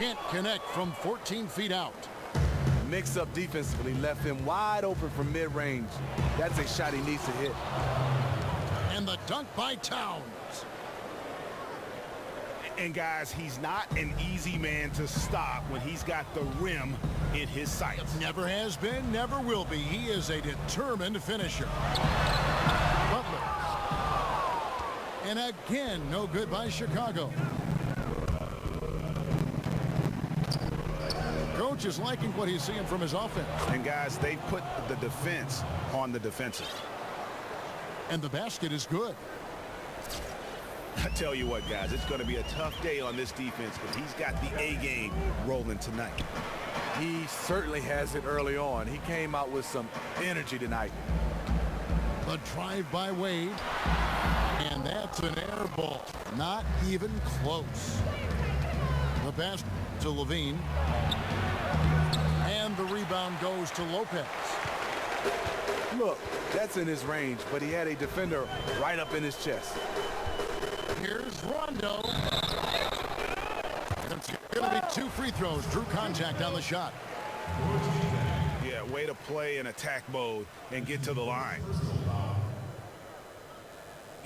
Can't connect from 14 feet out. Mix-up defensively left him wide open from mid-range. That's a shot he needs to hit. And the dunk by Towns. And guys, he's not an easy man to stop when he's got the rim in his sights. Never has been, never will be. He is a determined finisher. Butler. And again, no good by Chicago. Coach is liking what he's seeing from his offense. And guys, they put the defense on the defensive. And the basket is good. I tell you what, guys, it's going to be a tough day on this defense, but he's got the A game rolling tonight. He certainly has it early on. He came out with some energy tonight. The drive by Wade. And that's an air ball. Not even close. The pass to Levine. And the rebound goes to Lopez. Look, that's in his range, but he had a defender right up in his chest. Here's Rondo. It's going to be 2 free throws. Drew contact on the shot. Yeah, way to play in attack mode and get to the line.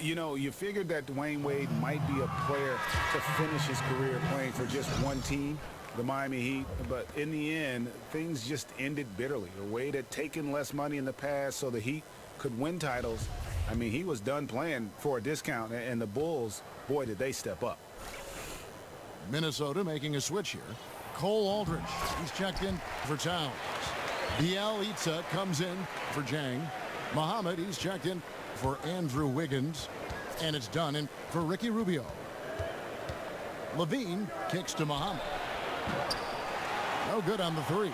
You know, you figured that Dwayne Wade might be a player to finish his career playing for just one team, the Miami Heat, but in the end, things just ended bitterly. Wade had taken less money in the past so the Heat could win titles. I mean, he was done playing for a discount, and the Bulls, boy, did they step up. Minnesota making a switch here. Cole Aldridge, he's checked in for Towns. Bielitsa comes in for Jang. Muhammad, he's checked in for Andrew Wiggins. And it's done in for Ricky Rubio. Levine kicks to Muhammad. No good on the 3.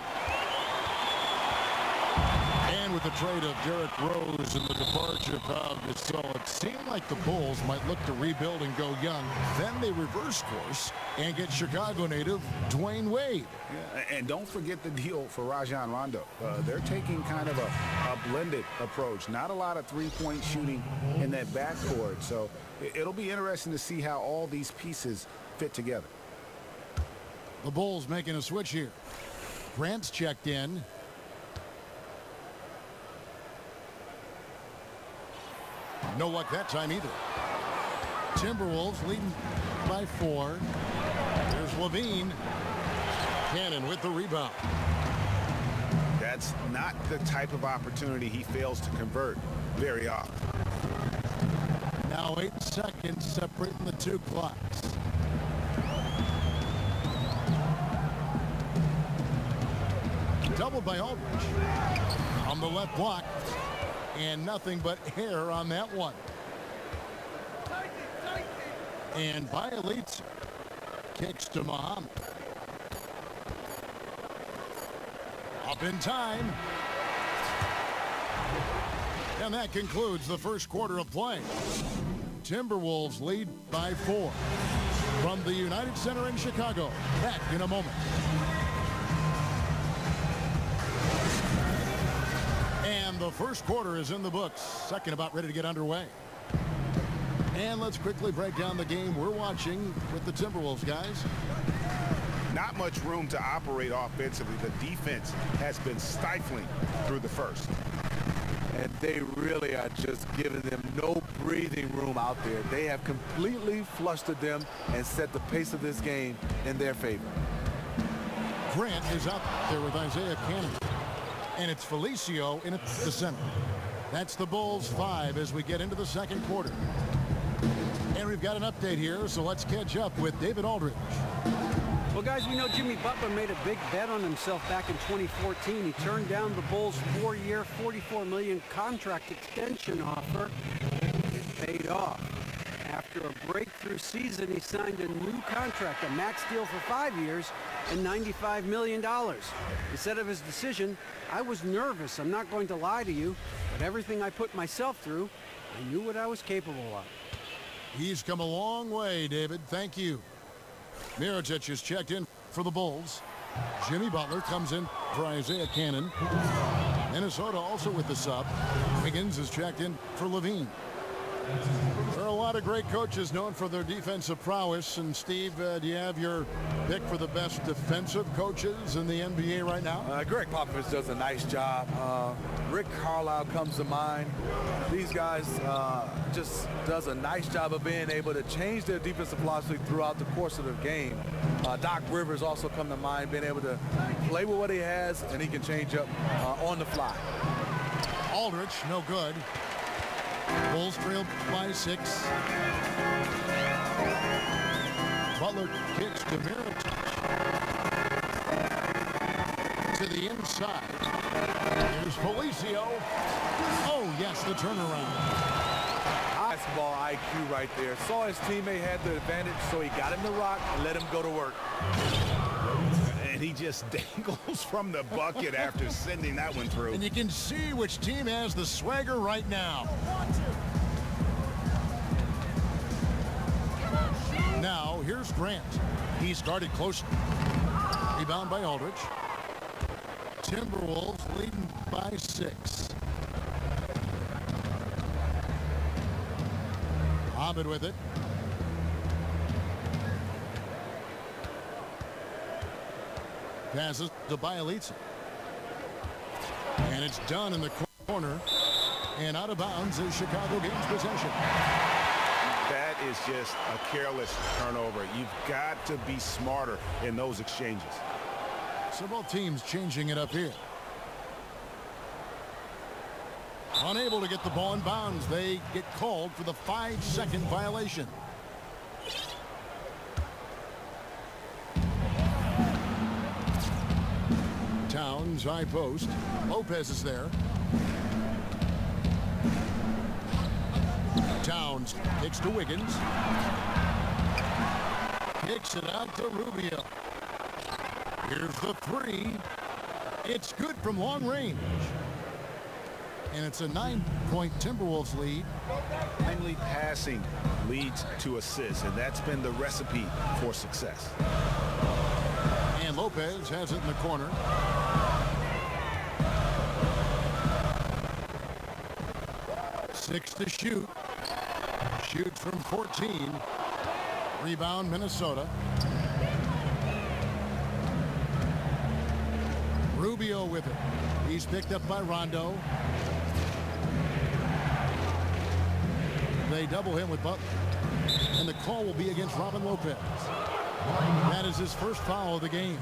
And with the trade of Derrick Rose and the departure of Gasol, it seemed like the Bulls might look to rebuild and go young. Then they reverse course and get Chicago native Dwayne Wade. Yeah, and don't forget the deal for Rajon Rondo. They're taking kind of a blended approach. Not a lot of three-point shooting in that backcourt. So it'll be interesting to see how all these pieces fit together. The Bulls making a switch here. Grant's checked in. No luck that time either. Timberwolves leading by 4. There's Levine. Cannon with the rebound. That's not the type of opportunity he fails to convert very often. Now 8 seconds separating the 2 clocks. Doubled by Aldridge. On the left block. And nothing but hair on that one. And Bielitsa kicks to Muhammad. Up in time. And that concludes the first quarter of play. Timberwolves lead by 4. From the United Center in Chicago. Back in a moment. And the first quarter is in the books. Second about ready to get underway. And let's quickly break down the game we're watching with the Timberwolves, guys. Not much room to operate offensively. The defense has been stifling through the first. And they really are just giving them no breathing room out there. They have completely flustered them and set the pace of this game in their favor. Grant is up there with Isaiah Cannon. And it's Felicio in at the center. That's the Bulls 5 as we get into the second quarter. And we've got an update here, so let's catch up with David Aldridge. Well, guys, we know Jimmy Butler made a big bet on himself back in 2014. He turned down the Bulls' 4-year, $44 million contract extension offer. It paid off. After a breakthrough season, he signed a new contract, a max deal for 5 years and $95 million. Instead of his decision, I was nervous. I'm not going to lie to you, but everything I put myself through, I knew what I was capable of. He's come a long way, David. Thank you. Mirotic is checked in for the Bulls. Jimmy Butler comes in for Isaiah Cannon. Minnesota also with the sub. Wiggins is checked in for Levine. There are a lot of great coaches known for their defensive prowess. And Steve, do you have your pick for the best defensive coaches in the NBA right now? Greg Popovich does a nice job. Rick Carlisle comes to mind. These guys just does a nice job of being able to change their defensive philosophy throughout the course of the game. Doc Rivers also come to mind, being able to play with what he has, and he can change up on the fly. Aldridge, no good. Bulls trail by 6. Butler kicks to Mirotic. To the inside. Here's Felicio. Oh, yes, the turnaround. Basketball IQ right there. Saw his teammate had the advantage, so he got him to rock and let him go to work. And he just dangles from the bucket after sending that one through. And you can see which team has the swagger right now. Now, here's Grant. He's guarded closely. Rebound by Aldridge. Timberwolves leading by 6. Ahmed with it. Passes to Bielitsa. And it's done in the corner. And out of bounds is Chicago gains possession. That is just a careless turnover. You've got to be smarter in those exchanges. So both teams changing it up here. Unable to get the ball in bounds. They get called for the 5-second violation. Towns, high post. Lopez is there. Towns kicks to Wiggins. Kicks it out to Rubio. Here's the 3. It's good from long range. And it's a 9-point Timberwolves lead. Timely passing leads to assists, and that's been the recipe for success. And Lopez has it in the corner. Six to shoot. Shoots from 14. Rebound, Minnesota. Rubio with it. He's picked up by Rondo. They double him with Butler. And the call will be against Robin Lopez. That is his first foul of the game.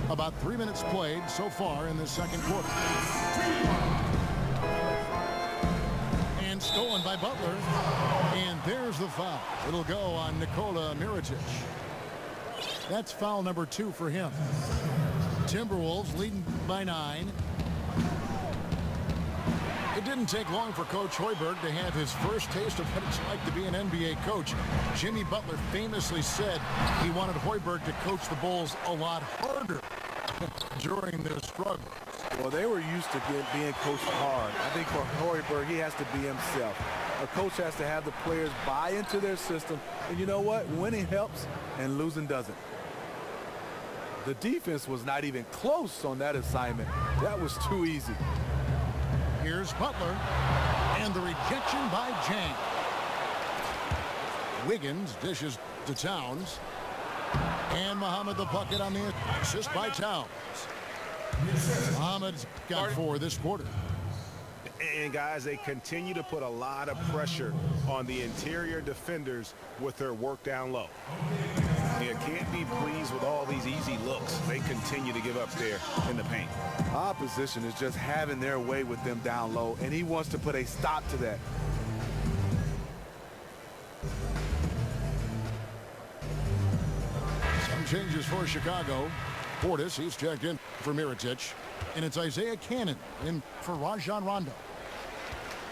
About 3 minutes played so far in the second quarter. And stolen by Butler. And there's the foul. It'll go on Nikola Mirotic. That's foul number 2 for him. Timberwolves leading by 9. It didn't take long for Coach Hoiberg to have his first taste of what it's like to be an NBA coach. Jimmy Butler famously said he wanted Hoiberg to coach the Bulls a lot harder during their struggle. Well, they were used to being coached hard. I think for Hoiberg, he has to be himself. A coach has to have the players buy into their system. And you know what? Winning helps and losing doesn't. The defense was not even close on that assignment. That was too easy. Here's Butler, and the rejection by Jang. Wiggins dishes to Towns, and Muhammad the bucket on the assist by Towns. Muhammad's got 4 this quarter. And guys, they continue to put a lot of pressure on the interior defenders with their work down low. You can't be pleased with all these easy looks. They continue to give up there in the paint. Opposition is just having their way with them down low, and he wants to put a stop to that. Some changes for Chicago. Portis, he's checked in for Mirotic. And it's Isaiah Cannon in for Rajon Rondo.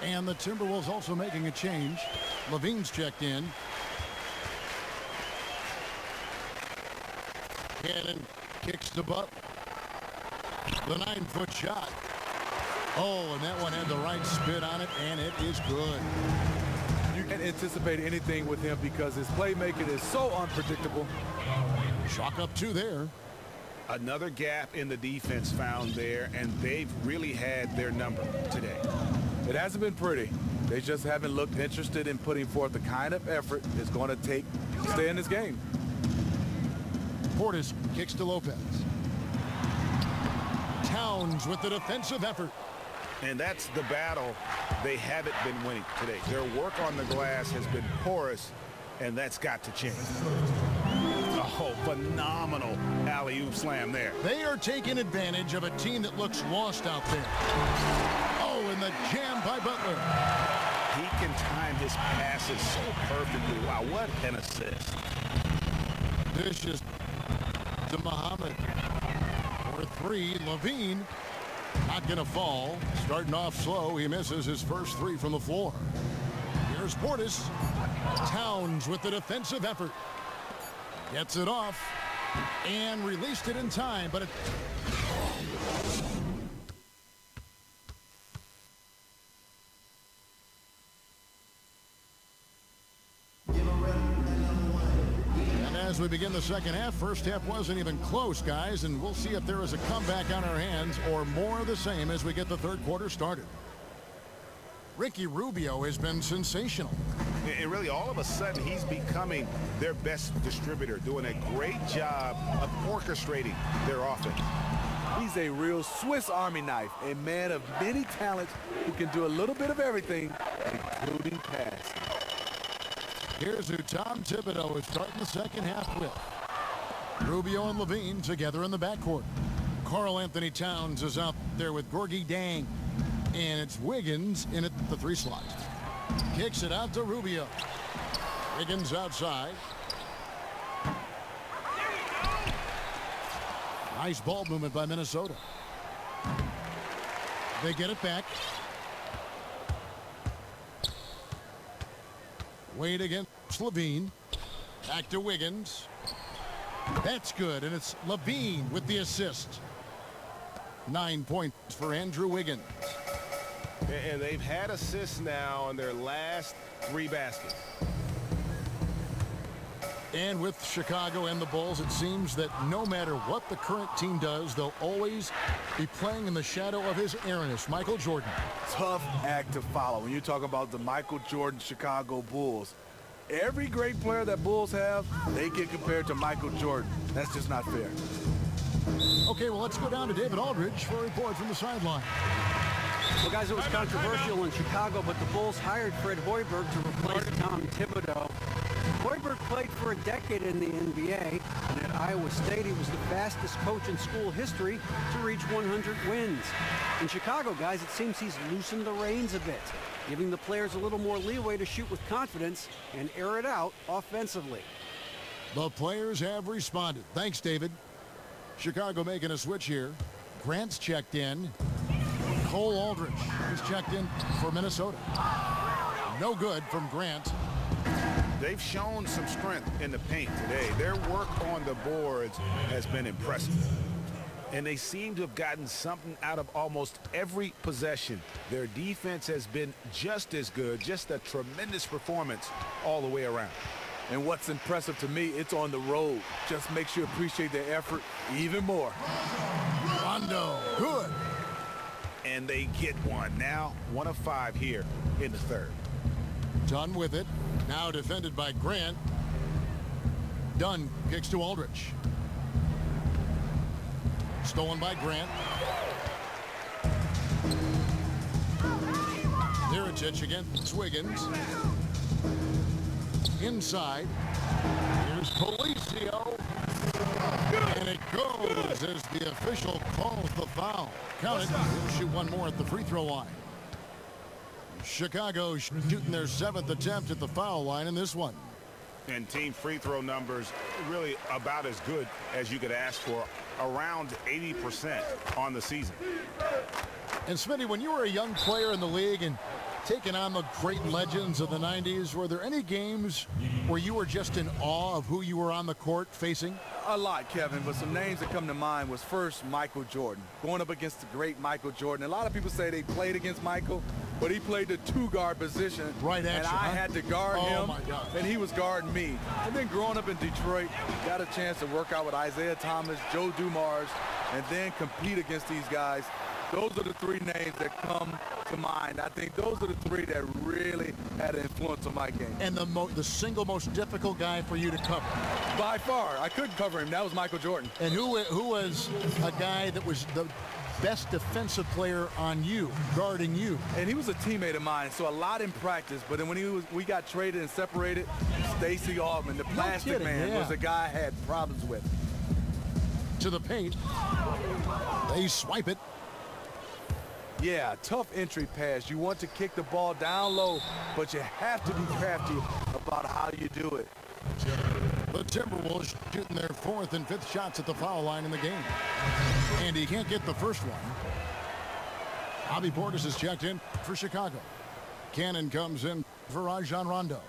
And the Timberwolves also making a change. Levine's checked in. Cannon kicks the Butler. The 9-foot shot. Oh, and that one had the right spin on it, and it is good. You can't anticipate anything with him because his playmaking is so unpredictable. Chalk up 2 there. Another gap in the defense found there, and they've really had their number today. It hasn't been pretty. They just haven't looked interested in putting forth the kind of effort it's going to take to stay in this game. Portis kicks to Lopez. Towns with the defensive effort. And that's the battle they haven't been winning today. Their work on the glass has been porous, and that's got to change. Oh, phenomenal alley-oop slam there. They are taking advantage of a team that looks lost out there. Oh, and the jam by Butler. He can time his passes so perfectly. Wow, what an assist. Dishes to Muhammad. For three, Levine. Not going to fall. Starting off slow, he misses his first three from the floor. Here's Portis. Towns with the defensive effort. Gets it off and released it in time, but it... And as we begin the second half, first half wasn't even close, guys, and we'll see if there is a comeback on our hands or more of the same as we get the third quarter started. Ricky Rubio has been sensational. And really, all of a sudden, he's becoming their best distributor, doing a great job of orchestrating their offense. He's a real Swiss Army knife, a man of many talents who can do a little bit of everything, including passing. Here's who Tom Thibodeau is starting the second half with. Rubio and Levine together in the backcourt. Karl Anthony Towns is out there with Gorgie Dang. And it's Wiggins in at the three slot. Kicks it out to Rubio. Wiggins outside. Nice ball movement by Minnesota. They get it back. Wade against Levine. Back to Wiggins. That's good, and it's Levine with the assist. 9 points for Andrew Wiggins. And they've had assists now on their last three baskets. And with Chicago and the Bulls, it seems that no matter what the current team does, they'll always be playing in the shadow of his airness, Michael Jordan. Tough act to follow when you talk about the Michael Jordan Chicago Bulls. Every great player that Bulls have, they get compared to Michael Jordan. That's just not fair. Okay, well, let's go down to David Aldridge for a report from the sideline. Well, guys, it was controversial in Chicago, but the Bulls hired Fred Hoiberg to replace Tom Thibodeau. Hoiberg played for a decade in the NBA, and at Iowa State, he was the fastest coach in school history to reach 100 wins. In Chicago, guys, it seems he's loosened the reins a bit, giving the players a little more leeway to shoot with confidence and air it out offensively. The players have responded. Thanks, David. Chicago making a switch here. Grant's checked in. Cole Aldridge is checked in for Minnesota. No good from Grant. They've shown some strength in the paint today. Their work on the boards has been impressive. And they seem to have gotten something out of almost every possession. Their defense has been just as good, just a tremendous performance all the way around. And what's impressive to me, it's on the road. Just makes you appreciate their effort even more. Rondo, good. And they get one. Now 1 of 5 here in the third. Dunn with it. Now defended by Grant. Dunn kicks to Aldridge. Stolen by Grant. Mirotic against Wiggins. Inside. Here's Policio. And it goes as the official calls the foul. Count it. He'll shoot one more at the free throw line. Chicago shooting their 7th attempt at the foul line in this one. And team free throw numbers really about as good as you could ask for, around 80% on the season. And Smitty, when you were a young player in the league and taking on the great legends of the 90s, were there any games where you were just in awe of who you were on the court facing? A lot, Kevin, but some names that come to mind was first Michael Jordan. Going up against the great Michael Jordan. A lot of people say they played against Michael. but he played the two-guard position. Right at and you, I huh? had to guard Oh, him, my gosh. and he was guarding me. And then growing up in Detroit, got a chance to work out with Isaiah Thomas, Joe Dumars, and then compete against these guys. Those are the three names that come to mind. I think those are the three that really had an influence on my game. And the single most difficult guy for you to cover. By far, I couldn't cover him. That was Michael Jordan. And who was a guy that was the best defensive player on you, guarding you? And he was a teammate of mine, so a lot in practice. But then when we got traded and separated, Stacey Altman, the plastic kidding, man, yeah. was the guy I had problems with. To the paint. They swipe it. Yeah, tough entry pass. You want to kick the ball down low, but you have to be crafty about how you do it. The Timberwolves shooting their fourth and fifth shots at the foul line in the game. And he can't get the first one. Bobby Portis is checked in for Chicago. Cannon comes in for Rajon Rondo.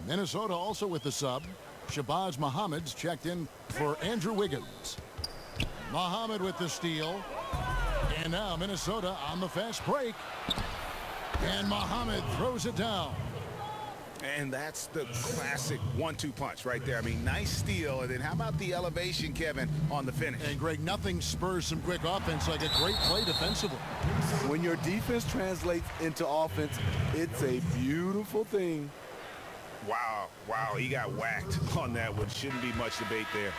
Minnesota also with the sub. Shabazz Muhammad's checked in for Andrew Wiggins. Muhammad with the steal. And now Minnesota on the fast break. And Muhammad throws it down. And that's the classic 1-2 punch right there. I mean, nice steal. And then how about the elevation, Kevin, on the finish? And Greg, nothing spurs some quick offense like a great play defensively. When your defense translates into offense, it's a beautiful thing. Wow, he got whacked on that one. Shouldn't be much debate there.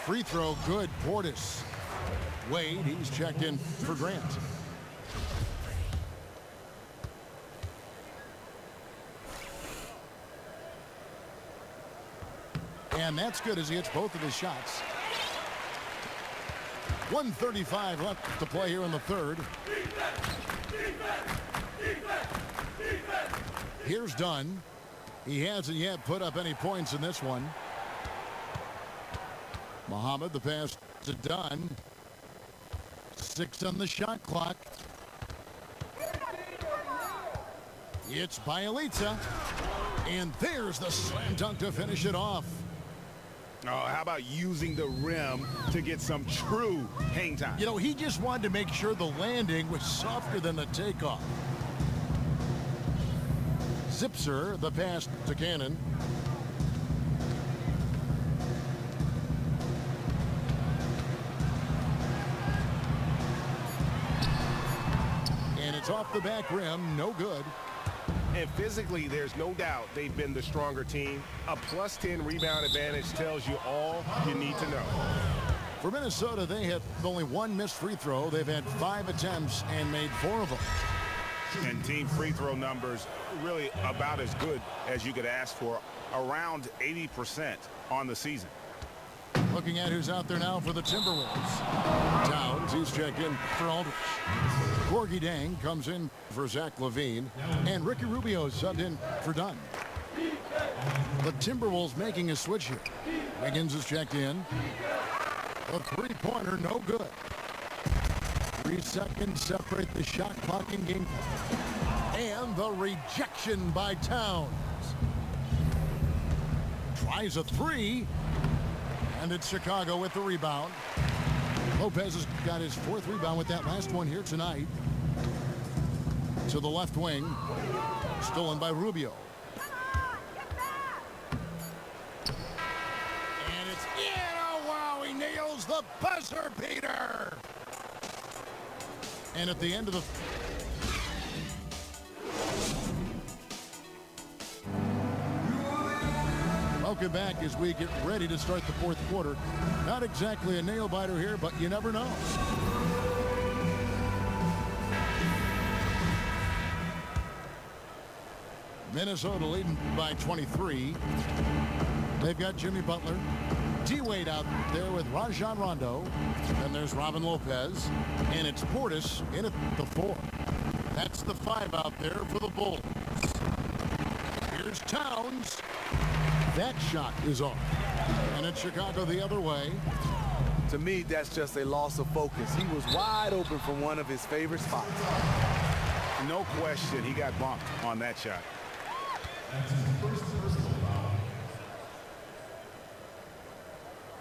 Free throw good, Portis. Wade, he's checked in for Grant. And that's good as he hits both of his shots. 1:35 left to play here in the third. Here's Dunn. He hasn't yet put up any points in this one. Muhammad, the pass to Dunn. 6 on the shot clock. It's Bielitsa. And there's the slam dunk to finish it off. Oh, how about using the rim to get some true hang time? You know, he just wanted to make sure the landing was softer than the takeoff. Zipser, the pass to Cannon. And it's off the back rim, no good. And physically, there's no doubt they've been the stronger team. A plus 10 rebound advantage tells you all you need to know. For Minnesota, they had only one missed free throw. They've had 5 attempts and made 4 of them. And team free throw numbers really about as good as you could ask for, around 80% on the season. Looking at who's out there now for the Timberwolves. Towns, he's checked in for Aldridge. Gorgie Dang comes in for Zach LaVine. And Ricky Rubio subbed in for Dunn. The Timberwolves making a switch here. Wiggins is checked in. A three-pointer, no good. 3 seconds separate the shot clock and game clock. And the rejection by Towns. Tries a 3. And it's Chicago with the rebound. Lopez has got his 4th rebound with that last one here tonight. To the left wing. Stolen by Rubio. And it's in. Oh, wow. He nails the buzzer beater. And at the end of the... Welcome back as we get ready to start the 4th quarter. Not exactly a nail-biter here, but you never know. Minnesota leading by 23. They've got Jimmy Butler. D-Wade out there with Rajon Rondo. And there's Robin Lopez. And it's Portis in at the 4. That's the 5 out there for the Bulls. Here's Towns. That shot is off. And it's Chicago the other way. To me, that's just a loss of focus. He was wide open from one of his favorite spots. No question, he got bumped on that shot.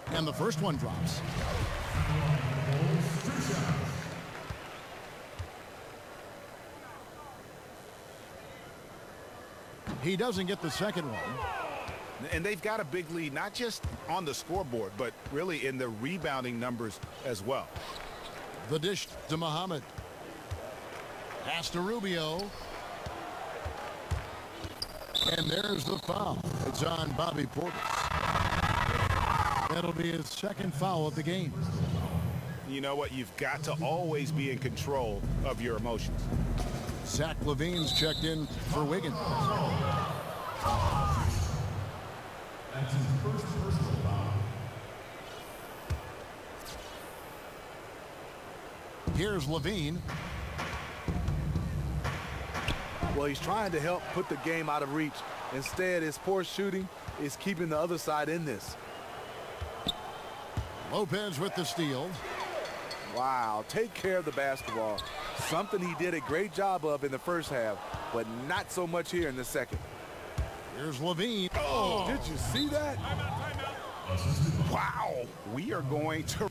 And the first one drops. He doesn't get the second one. And they've got a big lead, not just on the scoreboard, but really in the rebounding numbers as well. The dish to Muhammad. Pass to Rubio. And there's the foul. It's on Bobby Portis. That'll be his second foul of the game. You know what? You've got to always be in control of your emotions. Zach LaVine's checked in for Wiggins. That's his first personal foul. Here's LaVine. Well, he's trying to help put the game out of reach. Instead, his poor shooting is keeping the other side in this. Lopez with the steal. Wow, take care of the basketball. Something he did a great job of in the first half, but not so much here in the second. Here's LaVine. Oh, did you see that? Wow, we are going to